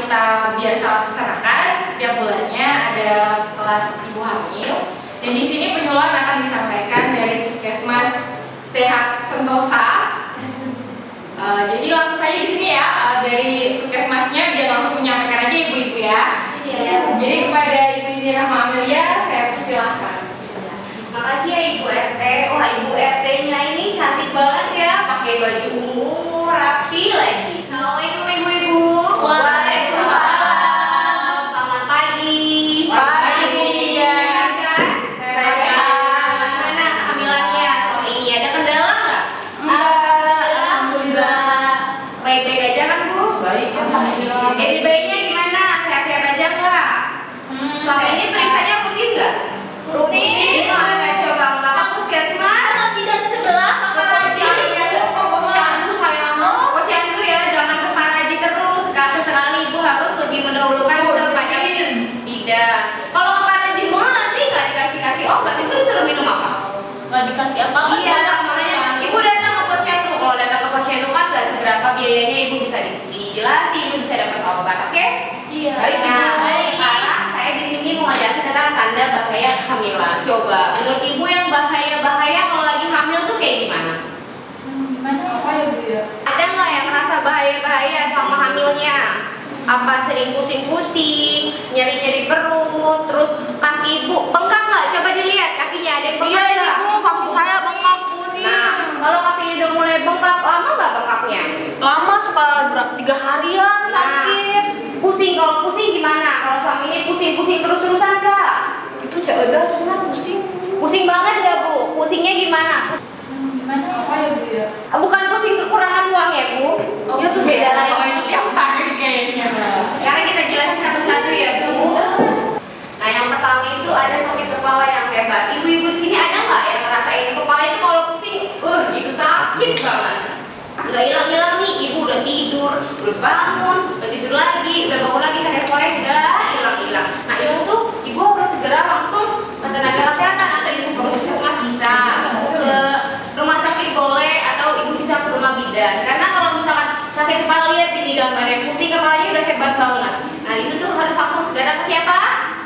kita biasa laksanakan tiap bulannya ada kelas ibu hamil. Dan di sini penyuluhan akan disampaikan dari Puskesmas Sehat Sentosa. Jadi langsung saja di sini ya, dari puskesmasnya biar langsung menyampaikan aja ibu-ibu ya. Iya. Jadi kepada Ibu Indira Amelia saya persilahkan. Makasih ya Ibu RT. Wah, Ibu RT-nya ini cantik banget ya, pakai baju ungu, rapi lagi. Assalamualaikum ibu-ibu. Waalaikumsalam. Selamat pagi. Pagi. Sehat kan? Sehat. Gimana kehamilannya selama ini? Ada kendala nggak? Alhamdulillah. Baik-baik aja kan Bu? Baik, alhamdulillah. Jadi bayinya gimana? Sehat-sehat aja nggak? Selama ini periksanya rutin nggak? Rutin. Gimana coba nggak puskesmas? Sama bidan sebelah, Posyandu ya, jangan ke Paraji terus. Sekali Ibu harus lebih mendahulukan kepada bidan. Kalau ke Paraji mulu nanti nggak dikasih obat, Ibu disuruh minum apa? nggak dikasih apa? Iya, makanya Ibu datang ke posyandu. Kalau datang ke posyandu kan nggak seberapa biayanya, Ibu bisa dijelasin, Ibu bisa dapat obat, oke? Iya. Baik. Sekarang saya di sini mau ngajelasin tentang tanda bahaya kehamilan. Coba, menurut Ibu yang bahaya kalau lagi hamil tuh kayak gimana? Gimana ya Bu ya? Ada nggak yang merasa bahaya selama hamilnya? Apa sering pusing-pusing, nyeri-nyeri perut, terus kaki Ibu bengkak nggak? Coba dilihat kakinya ada yang bengkak nggak? Kaki saya bengkak Bu nih. Nah, kalau kakinya udah mulai bengkak, lama nggak bengkaknya? Lama, suka 3 harian sakit. Pusing, kalau pusing gimana? Kalau selama ini pusing-pusing terus-terusan nggak? Itu cedera cuma pusing. Pusing banget nggak Bu? Pusingnya gimana? Gimana ya Bu ya? Bukan pusing kekurangan uang ya Bu? Oh, Itu beda lagi. Tiap hari kayaknya. Sekarang kita jelasin satu-satu ya Bu. Nah yang pertama itu ada sakit kepala yang hebat. Ibu-ibu di sini ada nggak yang ngerasain kepala itu kalau pusing, gitu sakit banget. Nggak hilang-hilang nih, Ibu udah tidur, udah bangun, udah tidur lagi, udah bangun lagi sakit kepala nggak hilang-hilang. Nah itu tuh Ibu harus segera langsung ke tenaga kesehatan atau Ibu ke puskesmas bisa, Ibu ke rumah sakit boleh atau Ibu bisa ke rumah bidan. Karena kalau misalkan sakit kepala, lihat di gambarnya pusing kepalanya udah hebat banget. Nah itu tuh harus langsung segera ke siapa?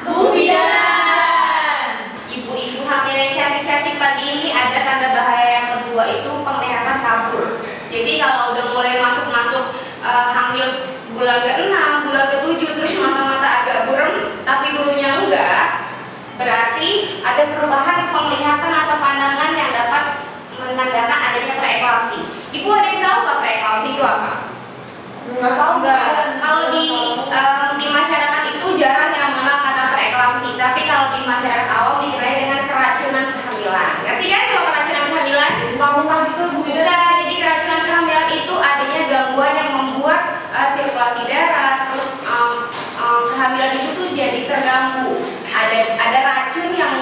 Bu bidan. Ibu-ibu hamil yang cantik-cantik pagi ini ada tanda bahaya yang kedua itu penglihatan kabur. Jadi kalau udah mulai masuk-masuk hamil bulan ke-6, bulan ke-7 terus mata-mata agak buram tapi dulunya enggak, berarti ada perubahan penglihatan atau pandangan yang dapat menandakan adanya preeklamsi. Ibu ada yang tahu nggak preeklamsi itu apa? Nggak tahu nggak. Kalau di masyarakat itu jarang yang mengenal kata preeklamsi, tapi kalau di masyarakat awam dikenal dengan keracunan kehamilan. Ngerti kan kalau keracunan kehamilan? Muntah gitu Bu Bukan, jadi keracunan kehamilan itu adanya gangguan yang membuat sirkulasi darah, terus kehamilan itu tuh jadi terganggu. Ada racun yang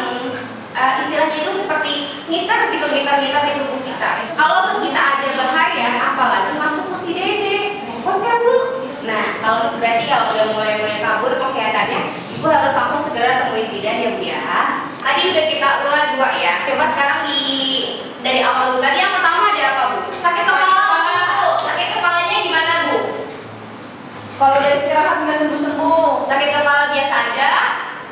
istilahnya itu seperti ngiter di tubuh kita. Kalau kita ada bahaya, apalagi masuk ke si dede, repot kan Bu? Nah, kalau berarti kalau udah mulai kabur penglihatannya, Ibu harus langsung segera temuin bidan ya Bu ya. Tadi udah kita ulang 2 ya. Coba sekarang dari awal dulu. Tadi yang pertama ada apa Bu? Sakit kepala Bu. Sakit kepalanya gimana Bu? Kalau udah istirahat nggak sembuh-sembuh. Sakit kepala biasa aja?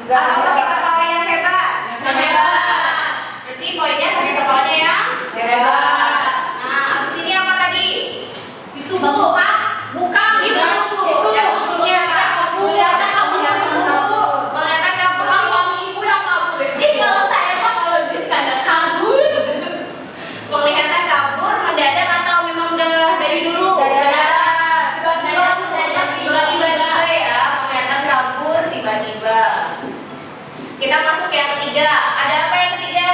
Enggak. Atau sakit kepala yang hebat? Yang hebat. Berarti poinnya sakit kepalanya yang Hebat. Nah, abis ini apa tadi? Itu bengkak. Bukan itu Bu. Yang sebelumnya apa? Kelihatan kabur Bu. Kelihatan kabur. Suami Ibu yang kabur. Kalau saya mah kalau duit kagak kabur. Kelihatan kabur mendadak atau memang udah dari dulu? Tiba-tiba ya, kelihatan kabur tiba-tiba. Kita masuk yang ketiga. Ada apa yang ketiga?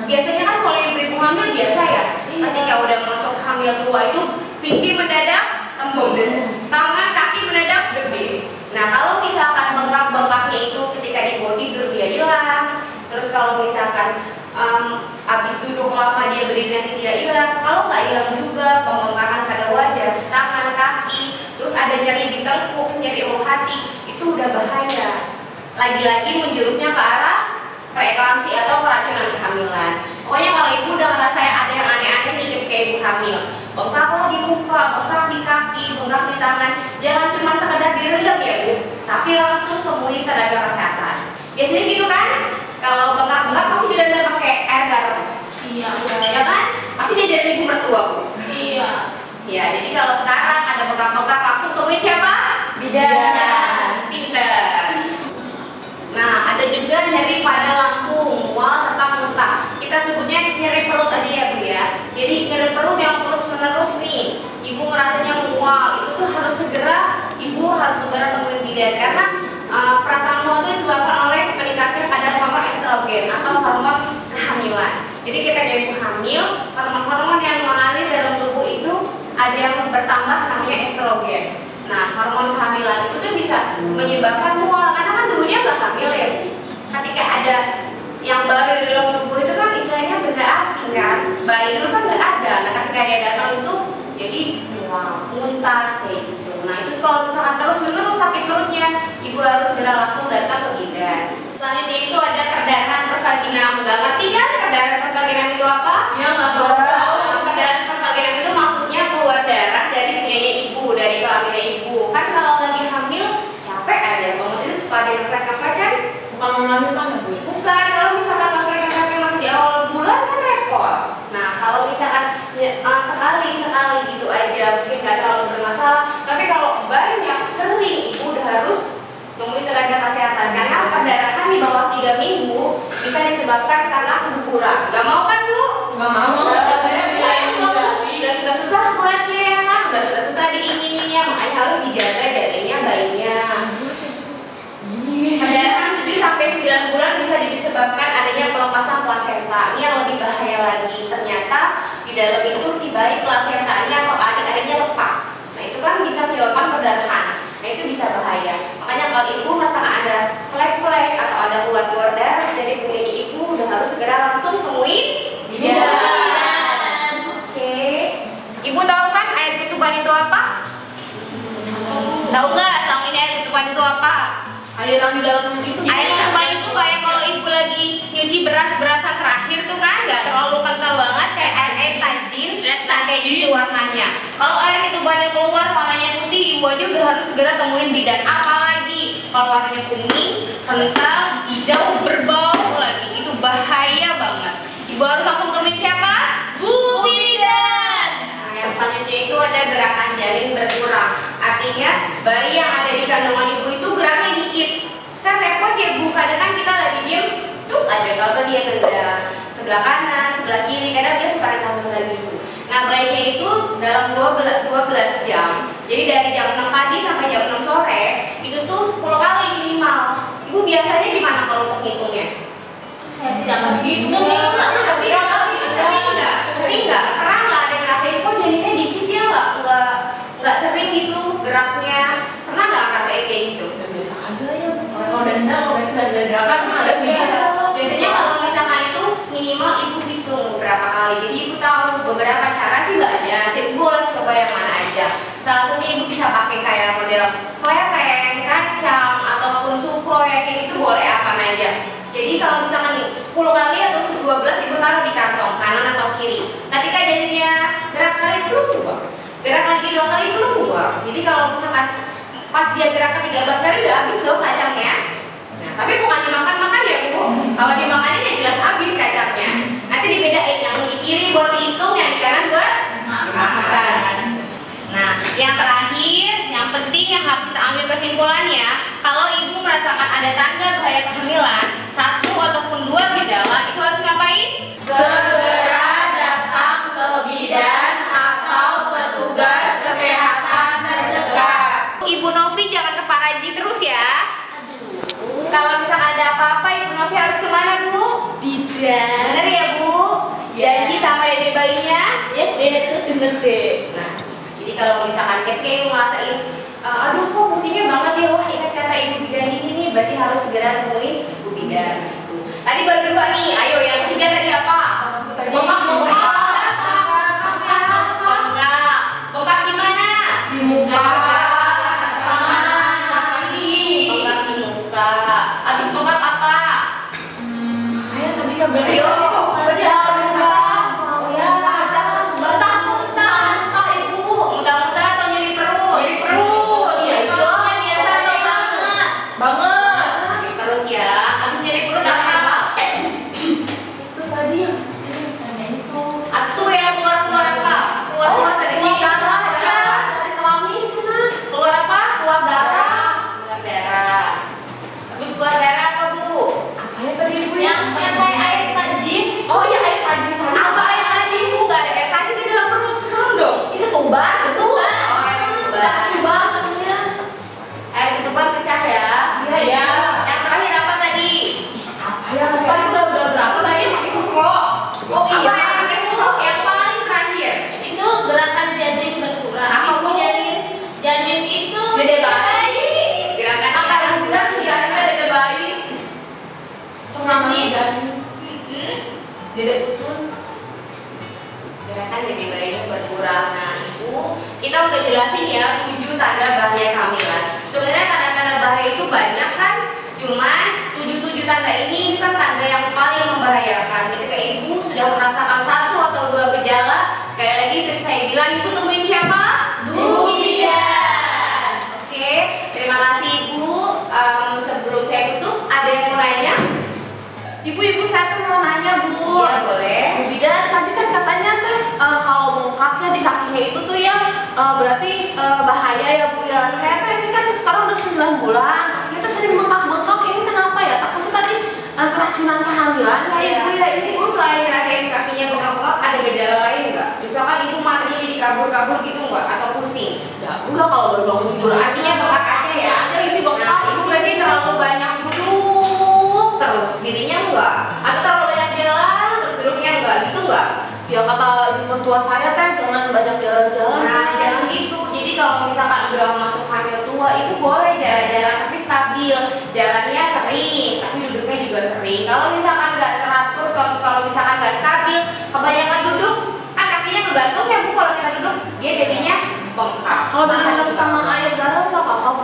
Biasanya kan kalau ibu-ibu hamil biasa ya, ketika udah masuk hamil 2 itu pipi mendadak tembem, tangan kaki mendadak gede. Nah kalau misalkan bengkak-bengkaknya itu ketika dibawa tidur dia hilang, terus kalau misalkan habis duduk lama dia berdiri nanti tidak hilang. Kalau nggak hilang juga pembengkakan pada wajah, tangan, kaki, terus ada nyeri di tengkuk, nyeri ulu hati, itu udah bahaya. Lagi-lagi menjurusnya ke arah preeklamsi atau keracunan kehamilan. Pokoknya kalau ibu udah ngerasa ada yang aneh-aneh nih ketika ibu hamil. Bengkak di muka, bengkak di kaki, bengkak di tangan. Jangan cuma sekedar direndam ya Bu, tapi langsung temui tenaga kesehatan. Biasanya gitu kan? Kalau bengkak-bengkak pasti direndam pakai air garam. Iya. Ya kan? Pasti diajarin ibu mertua Bu. Iya. Ya, jadi kalau sekarang ada bengkak-bengkak langsung temui siapa? Bidan. Pinter. Nah, ada juga nyeri pada lambung, mual serta muntah. Kita sebutnya nyeri perut aja ya Bu ya. Jadi nyeri perut yang terus-menerus nih, ibu ngerasanya mual, itu tuh ibu harus segera temuin bidan karena perasaan mual itu disebabkan oleh meningkatnya kadar hormon estrogen atau hormon kehamilan. Jadi kita kayak ibu hamil, hormon-hormon yang mengalir dalam tubuh itu ada yang bertambah namanya estrogen. Nah, hormon kehamilan itu tuh bisa menyebabkan mual karena kan dulunya nggak hamil ya Bu. Ketika ada yang baru di dalam tubuh itu kan istilahnya benda asing kan, bayi dulu kan nggak ada. Nah, ketika dia datang itu jadi mual, muntah kayak gitu. Nah, itu kalau misalkan terus-menerus sakit perutnya, ibu harus segera langsung datang ke bidan. Selanjutnya itu ada perdarahan pervaginam. Nggak ngerti kan perdarahan pervaginam itu apa? Ya nggak tahu. Perdarahan pervaginam itu maksudnya keluar darah dari punyanya ibu, dari kelaminnya ibu. Kan kalau lagi hamil capek aja banget itu suka ada refleks-refleks kan? Bukan melahirkan ya Bu? Bukan, kalau misalkan refleks-refleksnya masih di awal bulan kan repot. Nah, kalau misalkan sekali gitu aja mungkin nggak terlalu bermasalah. Tapi kalau banyak sering ibu udah harus temui tenaga kesehatan karena perdarahan di bawah 3 minggu bisa disebabkan karena keguguran. Gak mau kan Bu? Nggak mau. Udah susah-susah buatnya ya kan? Udah susah-susah diingininnya, makanya harus dijaga jadinya bayinya. Perdarahan 7 sampai 9 bulan bisa disebabkan adanya pelepasan plasenta. Ini yang lebih bahaya lagi. Ternyata di dalam itu si bayi plasentanya atau adik-adiknya lepas. Nah, itu kan bisa menyebabkan perdarahan. Nah, itu bisa bahaya. Makanya kalau ibu merasakan ada flek-flek atau ada keluar darah dari punyanya ibu, udah harus segera langsung temui bidan. Oke. Ibu tahu kan air ketuban itu apa? Tahu nggak? Selama ini air ketuban itu apa? Air yang di dalam itu. Air ketuban itu kayak kalau ibu lagi nyuci berasan terakhir tuh kan nggak terlalu kental banget kayak air tajin, nah kayak gitu warnanya. Kalau air ketubannya keluar warnanya putih, ibu aja udah harus segera temuin bidan. Apalagi kalau warnanya kuning, kental, hijau, berbau lagi, itu bahaya banget. Ibu harus langsung temuin siapa? Bu Bidan. Nah, yang selanjutnya itu ada gerakan jalin berkurang. Artinya bayi yang ada di kandungan ibu itu geraknya dikit. Kan repot ya Bu, kadang kan kita lagi diem, tuh aja kalau dia tendang sebelah kanan, sebelah kiri, kadang dia suka nendang gitu. Nah, bayinya itu dalam 12 jam. Jadi dari jam 6 pagi sampai jam 6 sore itu tuh 10 kali minimal. Ibu biasanya gimana kalau untuk hitungnya? Saya tidak begitu. Tapi sering nggak? Pernah nggak ada ngerasain kok jadinya dikit dia nggak sering itu geraknya? Pernah nggak ngerasain kayak gitu? Ya biasa aja ya. Kalau dendam, biasa ada gerakan sama ada Biasanya kalau misalkan itu minimal ibu hitung berapa kali. Jadi ibu tahu beberapa cara sih banyak. Jadi ibu boleh coba yang mana aja. Salah satunya ibu bisa pakai kayak model kelereng, kacang ataupun sukro yang kayak gitu boleh apa aja. Jadi kalau misalkan 10 kali atau 12 ibu taruh di kantong kanan atau kiri. Ketika jadinya gerak sekali belum buang. Gerak lagi 2 kali belum buang. Jadi kalau misalkan pas dia gerak ke 13 kali udah habis dong kacangnya. Nah, tapi bukan dimakan-makan ya Bu. Kalau dimakanin ya jelas habis kacangnya. Nanti dibedain yang di kiri buat dihitung, yang di kanan buat dimakan. Nah, yang terakhir, yang penting yang harus kita ambil kesimpulannya, kalau ibu merasakan ada tanda bahaya kehamilan, 1 ataupun 2 gejala, ibu harus ngapain? Segera datang ke bidan atau petugas kesehatan terdekat. Ibu Novi jangan ke Pak Raji terus ya. Kalau misalkan ada apa-apa, Ibu Novi harus kemana Bu? bidan. Bener ya Bu? Janji sama dede bayinya? Ya itu bener deh. Nah, jadi kalau misalkan Keke ngerasain aduh kok pusingnya banget ya, wah ingat kata ibu bidan ini nih, berarti harus segera temuin ibu bidan gitu. Tadi baru 2 nih, ayo yang ketiga tadi apa? Bengkak. Bengkak di mana? Di muka. Bengkak di muka. Abis bengkak apa? Ayo tadi kabar. Ayo, pecah. Ya, pecah. Bantah. Dede Utun. Gerakan dede bayinya berkurang. Nah, Ibu, kita udah jelasin ya 7 tanda bahaya kehamilan. Sebenarnya tanda-tanda bahaya itu banyak kan? Cuman 7 tanda ini kan tanda yang paling membahayakan. Ketika Ibu sudah merasakan 1 atau 2 gejala, sekali lagi sering saya bilang, Ibu temuin siapa? Bu Bidan. Oke, terima kasih Ibu. Sebelum saya tutup, ada yang mau nanya? Ibu, saya tuh mau nanya, Bu. Iya, boleh. Bu Bidan, tadi kan katanya tuh kalau bengkaknya di kakinya itu tuh ya berarti bahaya ya, Bu ya. Saya tuh ini kan sekarang udah 9 bulan, kita sering bengkak-bengkak, ini kenapa ya? Takutnya tadi keracunan kehamilan ya, Ibu ya. Ini Ibu selain ngerasain kakinya bengkak-bengkak, ada gejala lain nggak? Misalkan Ibu matanya jadi kabur-kabur gitu nggak? Atau pusing? ya enggak, kalau baru bangun tidur Artinya bengkak aja ya? Ada ini Nah, bengkak. Ibu berarti terlalu banyak duduk terus, dirinya enggak? Atau terlalu banyak jalan, terus duduknya enggak? Gitu enggak? Ya kata ibu mertua saya teh jangan banyak jalan-jalan. Nah, jangan gitu. Jadi kalau misalkan udah masuk hamil tua, Ibu boleh jalan-jalan tapi stabil. Jalannya sering, tapi duduknya juga sering. Kalau misalkan nggak teratur, kalau misalkan nggak stabil, kebanyakan duduk, kan kakinya kegantung ya Bu. Kalau kita duduk, dia jadinya bengkak. Kalau direndam sama air garam nggak apa-apa, Bu.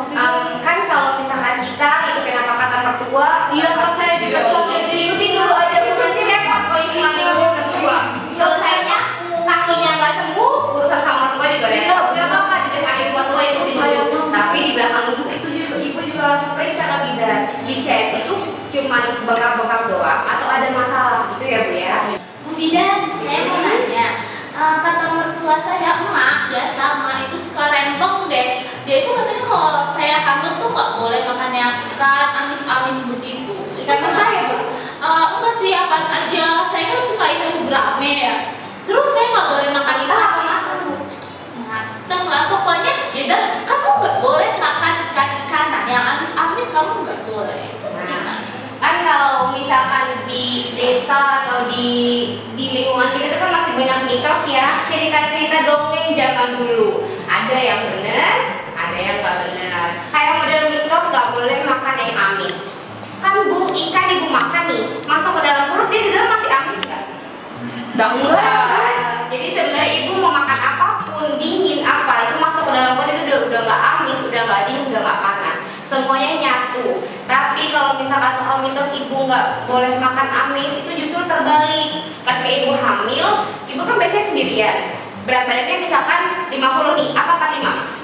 Kan kalau misalkan kita ikutin apa kata mertua, Iya, kan saya juga jadi ikutin dulu aja Bu, nanti repot kalau ibu hamil mertua. Selesainya kakinya nggak sembuh, urusan sama mertua juga repot. Nggak apa-apa di depan ibu mertua itu Sayang dulu, banget. tapi di belakang ibu itu ibu juga langsung periksa ke bidan, dicek itu cuma bengkak-bengkak doang atau ada masalah gitu ya Bu ya. Bu Bidan, saya mau nanya. Kata mertua saya, emak biasa emak itu suka rempong deh. Dia itu katanya kalau saya hamil tuh nggak boleh makan yang ikan amis-amis begitu. Ikan apa ya Bu? Enggak sih, apaan aja. Saya kan suka ikan gurame ya. Terus saya nggak boleh makan Kita ikan. apa makan Bu? Mateng lah pokoknya. Ya udah, kamu nggak boleh makan ikan-ikanan yang amis-amis, kamu nggak boleh. Itu gimana? Kan kalau misalkan di desa atau di lingkungan kita itu kan masih banyak mitos ya, cerita-cerita dongeng zaman dulu. Ada yang benar, ada yang nggak benar. Kayak model mitos nggak boleh makan yang amis. Kan Bu, ikan Ibu makan nih, masuk ke dalam perut dia di dalam masih amis nggak? Enggak. Jadi sebenarnya Ibu mau makan apapun, dingin apa, itu masuk ke dalam perut itu udah nggak amis, udah nggak dingin, udah nggak panas. Semuanya nyatu. Tapi kalau misalkan soal mitos Ibu nggak boleh makan amis, itu justru terbalik. Ketika Ibu hamil, Ibu kan biasanya sendirian. Berat badannya misalkan 50 nih, apa 45?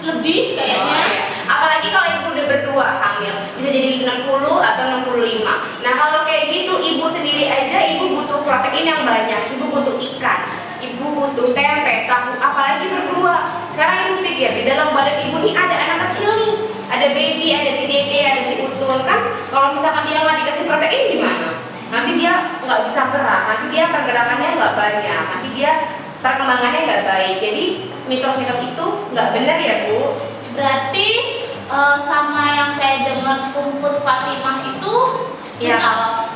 Lebih kayaknya. Apalagi kalau Ibu udah berdua hamil, bisa jadi 60 atau 65. Nah kalau kayak gitu, Ibu sendiri aja Ibu butuh protein yang banyak, Ibu butuh ikan, Ibu butuh tempe, tahu, apalagi berdua. Sekarang Ibu pikir, di dalam badan Ibu nih ada anak kecil nih, ada baby, ada si Dede, ada si Utun. Kan kalau misalkan dia nggak dikasih protein gimana? Nanti dia nggak bisa gerak, nanti dia pergerakannya nggak banyak, nanti dia perkembangannya nggak baik. Jadi mitos-mitos itu nggak benar ya Bu. Berarti sama yang saya dengar rumput Fatimah itu Ya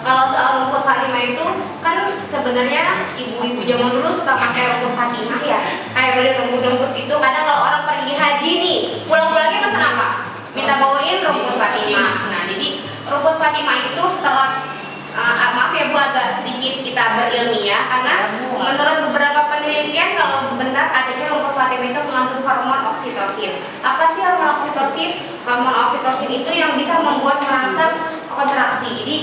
kalau soal rumput Fatimah itu kan sebenarnya ibu-ibu zaman dulu suka pakai rumput Fatimah ya. Kayak beli rumput-rumput itu. Kadang kalau orang pergi haji nih, pulang-pulangnya pesan apa? Minta bawain rumput Fatimah. Nah jadi rumput Fatimah itu setelah maaf ya Bu, agak sedikit kita berilmiah karena menurut beberapa penelitian kalau benar adanya rumput Fatimah itu mengandung hormon oksitosin. Apa sih hormon oksitosin? Hormon oksitosin itu yang bisa membuat merangsang kontraksi. Jadi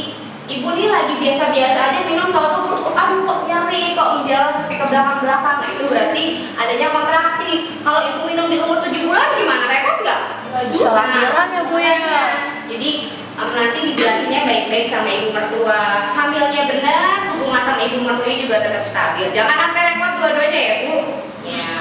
Ibu nih lagi biasa-biasa aja minum, tahu-tahu perut aduh kok nyeri, kok menjalan sampai ke belakang-belakang. Nah itu berarti adanya kontraksi. Kalau Ibu minum di umur 7 bulan gimana? Repot nggak? Bisa lahiran ya Bu ya. Jadi nanti dijelasinnya baik-baik sama ibu mertua. Hamilnya benar, hubungan sama ibu mertuanya juga tetap stabil. Jangan sampai repot dua-duanya ya Bu. Ya.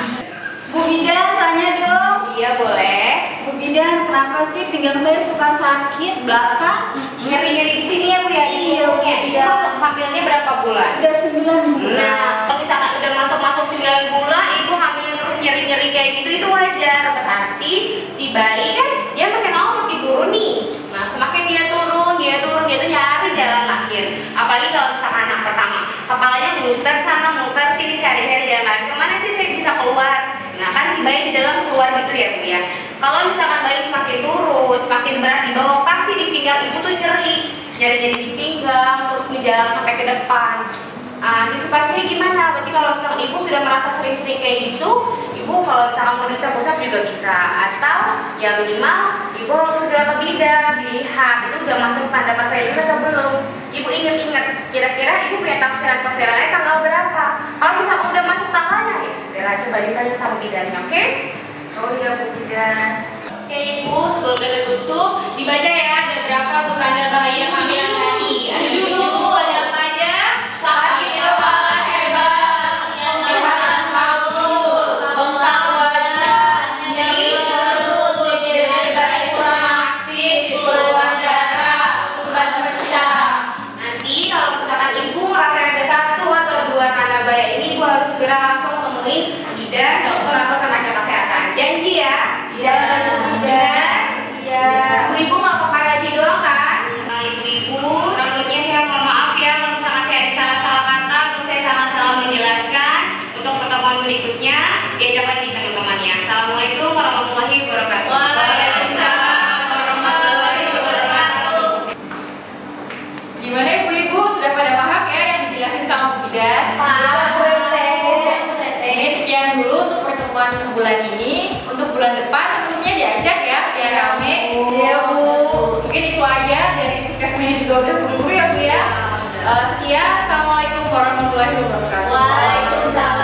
Bu Bidan, tanya dong. Iya boleh. Bu Bidan, kenapa sih pinggang saya suka sakit belakang? Nyeri-nyeri di sini ya Bu ya? Iya, Ibu iya. masuk hamilnya berapa bulan? Udah 9 bulan. Nah, kalau misalkan udah masuk 9 bulan, ibu hamilnya terus nyeri-nyeri kayak gitu, itu wajar. Berarti si bayi kan dia makin lama makin turun nih. Nah, semakin dia turun, dia tuh nyari jalan lahir. Apalagi kalau misalkan anak pertama, kepalanya muter sana, muter sini, cari-cari jalan lahir. Kemana sih saya bisa keluar? Nah kan si bayi di dalam keluar gitu ya Bu ya. Kalau misalkan bayi semakin turun, semakin berat di bawah, pasti di pinggang ibu tuh nyeri di pinggang, terus menjalar sampai ke depan. Antisipasinya gimana? Berarti kalau misalkan ibu sudah merasa sering-sering kayak gitu, ibu kalau misalkan mau diusap-usap juga bisa. Atau ya minimal ibu harus segera ke bidan, dilihat itu udah masuk tanda fase itu atau belum. Ibu ingat-ingat, kira-kira ibu punya tafsirannya tanggal berapa? Kalau misalkan udah masuk tanggalnya, ya segera coba ditanya sama bidannya, oke? Oh iya Bu bidan. Oke Ibu, sebelum kita tutup, dibaca ya ada berapa untuk tanda bahaya kehamilan tadi. Ada dulu, ada apa aja? Sakit kepala hebat, kelihatan kabur, bengkak wajah, nyeri perut, dada bayi kurang aktif, keluar darah, bukan pecah. Nanti kalau misalkan Ibu merasa ada 1 atau 2 tanda bahaya ini, Ibu harus segera langsung temuin bidan, dokter atau tenaga kesehatan. Janji ya? Iya. Benar? Iya. Ibu-ibu nggak pakai gaji doang kan? Nah ibu-ibu, sebelumnya saya mohon maaf ya kalau misalkan saya ada salah-salah kata atau saya salah-salah menjelaskan. Untuk pertemuan berikutnya, diajak lagi teman-temannya. Assalamualaikum warahmatullahi wabarakatuh. Waalaikumsalam warahmatullahi wabarakatuh. Gimana ibu-ibu sudah pada paham ya yang dijelasin sama Bu bidan? Mungkin sekian dulu untuk pertemuan sebulan ini. Untuk bulan depan tentunya diajak ya biar rame. Iya Bu. Mungkin itu aja dari puskesmasnya juga udah buru-buru ya Bu ya. Sekian, assalamualaikum warahmatullahi wabarakatuh. Waalaikumsalam.